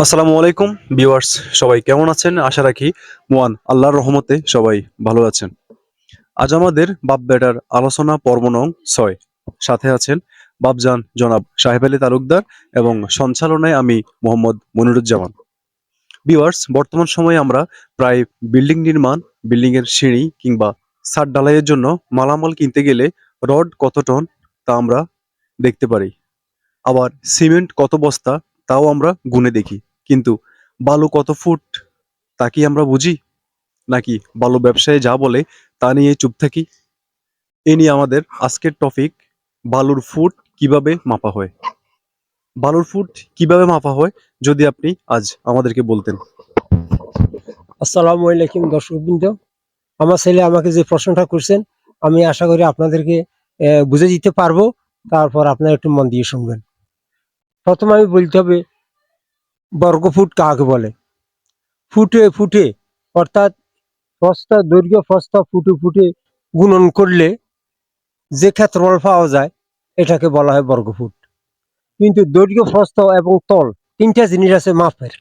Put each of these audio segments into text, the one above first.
আসসালামু আলাইকুম ভিউয়ার্স, সবাই কেমন আছেন? আশা রাখি মহান আল্লাহর রহমতে সবাই ভালো আছেন। আজ আমাদের বাপ বেটার আলোচনা পর্ব নং ৬। সাথে আছেন বাপজান জনাব সাহেব আলী তালুকদার এবং সঞ্চালনায় আমি মোহাম্মদ মনিরুজ্জামান। ভিউয়ার্স, বর্তমান সময়ে আমরা প্রায় বিল্ডিং নির্মাণ, বিল্ডিং এর সিঁড়ি কিংবা ছাদ ঢালাইয়ের জন্য মালামাল কিনতে গেলে রড কত টন তা আমরা দেখতে পারি। আবার সিমেন্ট কত বস্তা তাও আমরা গুনে দেখি। কিন্তু বালু কত ফুট তা কি আমরা বুঝি? নাকি বালু ব্যবসায়ী যা বলে তা নিয়ে চুপ থাকি? এ নিয়ে আমাদের আজকের টপিক, বালুর ফুট কিভাবে মাপা হয়। বালুর ফুট কিভাবে মাপা হয় যদি আপনি আজ আমাদেরকে বলতেন। আসসালামু আলাইকুম দর্শকবৃন্দ। আমার ছেলে আমাকে যে প্রশ্নটা করছেন, আমি আশা করি আপনাদেরকে বুঝে দিতে পারবো। তারপর আপনারা একটু মন দিয়ে শুনবেন। প্রথমে আমি বলতে হবে বর্গফুট কাকে বলে। ফুটে ফুটে অর্থাৎ প্রস্থ দৈর্ঘ্য প্রস্থ ফুটে ফুটে গুণন করলে যে ক্ষেত্রফল পাওয়া যায় এটাকে বলা হয় বর্গফুট। কিন্তু দৈর্ঘ্য প্রস্থ এবং তল তিনটা জিনিস আছে মাপের।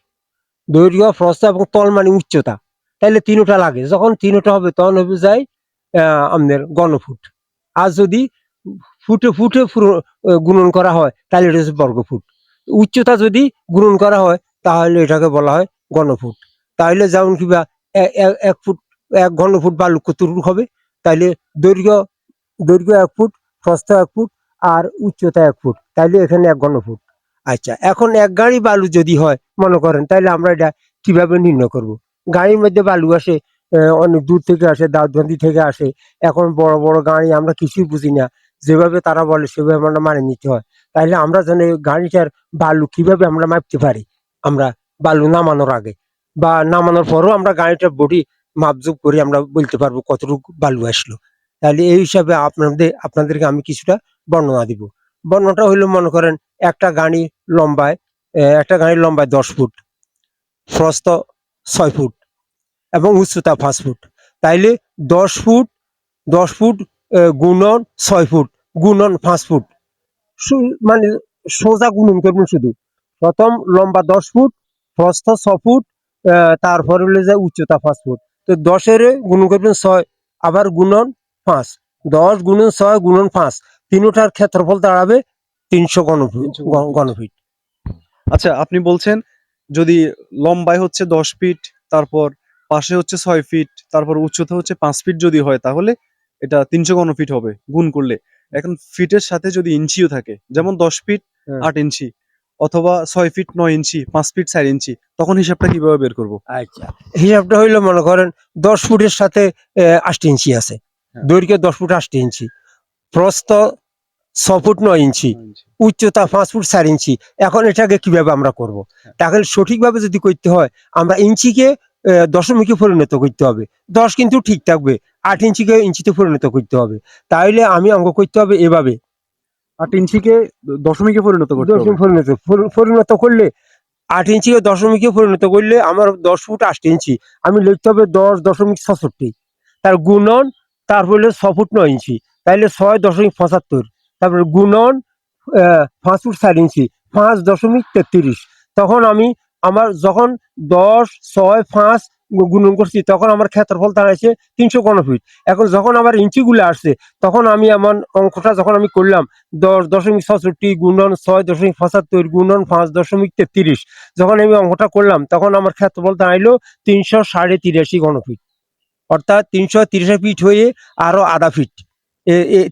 দৈর্ঘ্য প্রস্থ এবং তল মানে উচ্চতা, তাইলে তিনটা লাগে। যখন তিনটা হবে তখন হবে যায় আমাদের গণফুট। আর যদি ফুটে ফুটে গুণন করা হয় তাহলে এটা হচ্ছে বর্গফুট। উচ্চতা যদি গুণন করা হয় তাহলে এটাকে বলা হয় গণফুট। তাহলে যেমন কিবা এক ফুট, এক ঘনফুট বালু কতটুকু হবে, তাইলে দৈর্ঘ্য দৈর্ঘ্য 1 ফুট, প্রস্থ 1 ফুট, আর উচ্চতা 1 ফুট, তাইলে এখানে 1 ঘনফুট। আচ্ছা, এখন এক গাড়ি বালু যদি হয় মনে করেন, তাহলে আমরা এটা কিভাবে নির্ণয় করব? গাড়ির মধ্যে বালু আসে, অনেক দূর থেকে আসে, দাউদকান্দি থেকে আসে। এখন বড় বড় গাড়ি আমরা কিছুই বুঝি না, যেভাবে তারা বলে সেভাবে আমরা মানে নিতে হয়। তাইলে আমরা জানি গাড়িটার বালু কিভাবে আমরা মাপতে পারি। আমরা বালু নামানোর আগে বা নামানোর পরও আমরা গাড়িটার বডি মাপজুপ করে আমরা বলতে পারবো কতটুকু বালু আসলো। তাহলে এই হিসাবে আপনাদেরকে আমি কিছুটা বর্ণনা দিব। বর্ণনাটা হইলো, মনে করেন একটা গাড়ির লম্বায় 10 ফুট, প্রস্থ 6 ফুট এবং উচ্চতা 5 ফুট। তাইলে 10 ফুট, 10 ফুট গুণন 6 ফুট গুণন 5 ফুট, মানে সোজা গুণন করবেন শুধু। প্রথম লম্বা 10 ফুট, প্রস্থ 6 ফুট, তারপরে হলো যে উচ্চতা 5 ফুট। তো 10-এর গুণন করবেন 6, আবার গুণন 5। 10 গুণন 6 গুণন 5, তিনটার ক্ষেত্রফল দাঁড়াবে 300 ঘনফুট। ঘনফিট। আচ্ছা, আপনি বলছেন যদি লম্বায় হচ্ছে 10 ফিট, তারপর পাশে হচ্ছে 6 ফিট, তারপর উচ্চতা হচ্ছে 5 ফিট যদি হয় তাহলে এটা 300 ঘনফিট হবে গুণ করলে। এখন ফিটের সাথে যদি ইঞ্চিও থাকে, যেমন 10 ফিট হ্যাঁ। 8 ইঞ্চি অথবা 6 ফিট 9 ইঞ্চি, 5 ফিট 4 ইঞ্চি, তখন হিসাবটা কিভাবে বের করব? আচ্ছা, হিসাবটা হইলো, মনে করেন 10 ফুটের সাথে 8 ইঞ্চি আছে, হ্যাঁ। দৈর্ঘ্য 10 ফুট 8 ইঞ্চি, প্রস্থ 6 ফুট 9 ইঞ্চি, 9 ইঞ্চি। উচ্চতা 5 ফুট 4 ইঞ্চি। এখন এটাকে কিভাবে আমরা করব? হ্যাঁ। তাহলে সঠিকভাবে যদি করতে হয়, আমরা ইঞ্চিকে দশমিকে পরিণত করতে হবে। 10 কিন্তু ঠিক থাকবে, 8 ইঞ্চিকে ইঞ্চিতে পরিণত করতে হবে। তাহলে আমি অঙ্ক করতে হবে এভাবে। 8 ইঞ্চিকে দশমিকে পরিণত করতে হবে। দশমিক পরিণত করলে, 8 ইঞ্চিকে দশমিকে পরিণত করলে আমার 10 ফুট 8 ইঞ্চি, আমি লিখতে হবে 10.66। তার গুণন, তারপর হলো 6 ফুট 9 ইঞ্চি, তাইলে 6.75। তারপরে গুণন 5 ফুট 4 ইঞ্চি, 5.33। তখন আমি আমার যখন 10, 6, 5 গুণন করছি তখন আমার ক্ষেত্রফল দাঁড়াইছে 300 ঘনফিট। এখন যখন আমার ইঞ্চিগুলো আসছে তখন আমি আমার অঙ্কটা যখন আমি করলাম, 10.66 গুণন 6.75 গুণন 5.33, যখন আমি অঙ্কটা করলাম তখন আমার ক্ষেত্রফল দাঁড়াইলো 383.5 ঘনফিট। অর্থাৎ 383 ফিট হয়ে আরো আধা ফিট,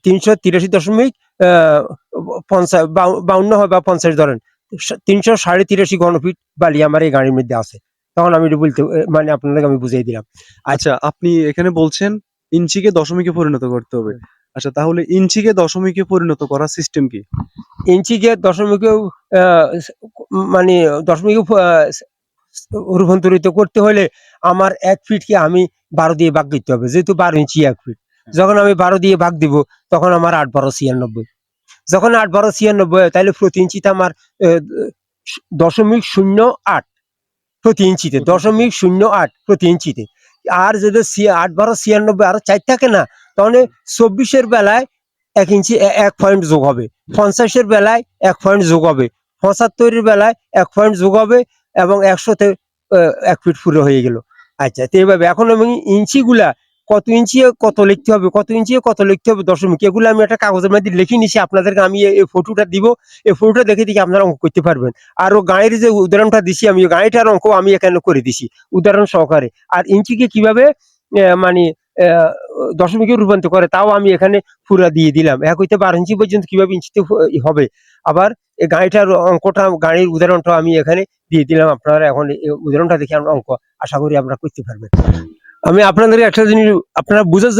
383.52 হয় বা 50 ধরেন, 383.5 ঘনফিট বালি আমার এই গাড়ির মধ্যে আছে। তখন আমি এটা বলতে, মানে আপনাকে আমি বুঝিয়ে দিলাম। আচ্ছা, আপনি এখানে বলছেন ইঞ্চিকে দশমিকে পরিণত করতে হবে। আচ্ছা, তাহলে ইঞ্চিকে দশমিকে পরিণত করার সিস্টেম কি? ইঞ্চিকে দশমিকে মানে দশমিকে রূপান্তরিত করতে হলে আমার 1 ফিটকে আমি 12 দিয়ে ভাগ দিতে হবে, যেহেতু 12 ইঞ্চি 1 ফিট। যখন আমি 12 দিয়ে ভাগ দিব তখন আমার 8-12-96। যখন 8-12-96 হয় তাহলে প্রতি ইঞ্চিতে আমার 0.08 প্রতি ইঞ্চিতে, 0.08 প্রতি ইঞ্চিতে। আর যদি 8-12-96 আরো 4 থাকে না, তাহলে 24-এর বেলায় 1 ইঞ্চি 1 পয়েন্ট যোগ হবে, 50-এর বেলায় 1 পয়েন্ট যোগ হবে, 75-এর বেলায় 1 পয়েন্ট যোগ হবে, এবং 100-তে 1 ফিট পুরো হয়ে গেল। আচ্ছা, তো এইভাবে এখন আমি ইঞ্চিগুলা কত ইঞ্চি কত লিখতে হবে, কত ইঞ্চি কত লিখতে হবে দশমিক, এগুলো আমি একটা কাগজের মধ্যে লিখে নিছি। আপনাদেরকে আমি এই ফটোটা দিব, এই ফটোটা দেখে দেখে আপনারা অঙ্ক করতে পারবেন। আর ও গাঁয়ের যে উদাহরণটা দিছি, আমি ওই গাঁয়েটার অঙ্ক আমি এখানে করে দিছি উদাহরণ সহকারে। আর ইঞ্চিকে কিভাবে মানে দশমিকে রূপান্তর করে তাও আমি এখানে পুরা দিয়ে দিলাম। 1 হইতে 12 ইঞ্চি পর্যন্ত কিভাবে ইঞ্চিতে হবে। আবার এই গাড়িটার অঙ্কটা, গাড়ির উদাহরণটা আমি এখানে দিয়ে দিলাম। আপনারা এখন এই উদাহরণটা দেখে আমরা অঙ্ক আশা করি আপনারা করতে পারবেন। আমি আপনাদের একটা জিনিস আপনারা বুঝার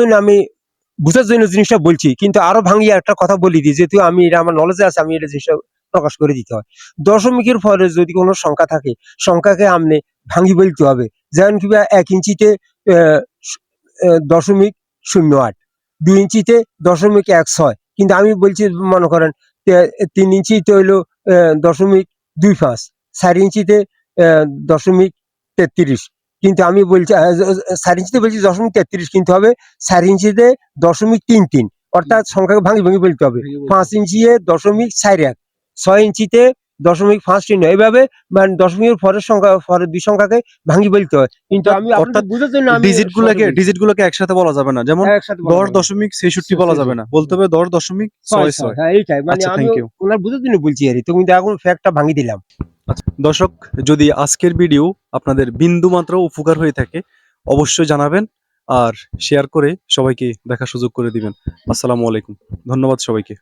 জন্য জিনিসটা বলছি, কিন্তু আরো ভাঙিয়ে একটা কথা বলি দিই, যেহেতু আমি এটা আমার নলেজে আছে, আমি এটা জিনিসটা প্রকাশ করে দিতে হয়। দশমিকের পরে যদি কোনো সংখ্যা থাকে, সংখ্যাকে আপনি ভাঙি বলতে হবে। যেমন কিবা 1 ইঞ্চিতে আহ, দশমিক 08, 2 ইঞ্চিতে দশমিক 16, কিন্তু আমি বলছি মনে করেন 3 ইঞ্চিতে হইলো দশমিক 25, 4 ইঞ্চিতে দশমিক 33, কিন্তু আমি বলছি 4 ইঞ্চিতে বলছি দশমিক 33, কিন্তু হবে 4 ইঞ্চিতে দশমিক 33, অর্থাৎ সংখ্যাকে ভাঙি ভাঙি বলতে হবে। 5 ইঞ্চিতে দশমিক 41, 6 ইঞ্চিতে দশমিক 5 এইভাবে, মানে দশমিকের পরের সংখ্যা, পরের দুই সংখ্যাকে ভাঙি বলতে হয়। কিন্তু আমি অর্থাৎ আপনাদের বুঝার জন্য আমি ডিজিট গুলোকে একসাথে বলা যাবে না, যেমন একসাথে বলা যাবে না। 10.66 বলা যাবে না, বলতে হবে 10.66। হ্যাঁ, এইটাই মানে আচ্ছা, আমি থ্যাংক ইউ। ওনার বুঝার জন্য বলছি আর কি। তো কিন্তু এখন ফ্যাক্টটা ভাঙি দিলাম। আচ্ছা দর্শক, যদি আজকের ভিডিও আপনাদের বিন্দু মাত্র উপকার হয়ে থাকে অবশ্যই জানাবেন, আর শেয়ার করে সবাইকে দেখার সুযোগ করে দিবেন। আসসালামু আলাইকুম, ধন্যবাদ সবাইকে।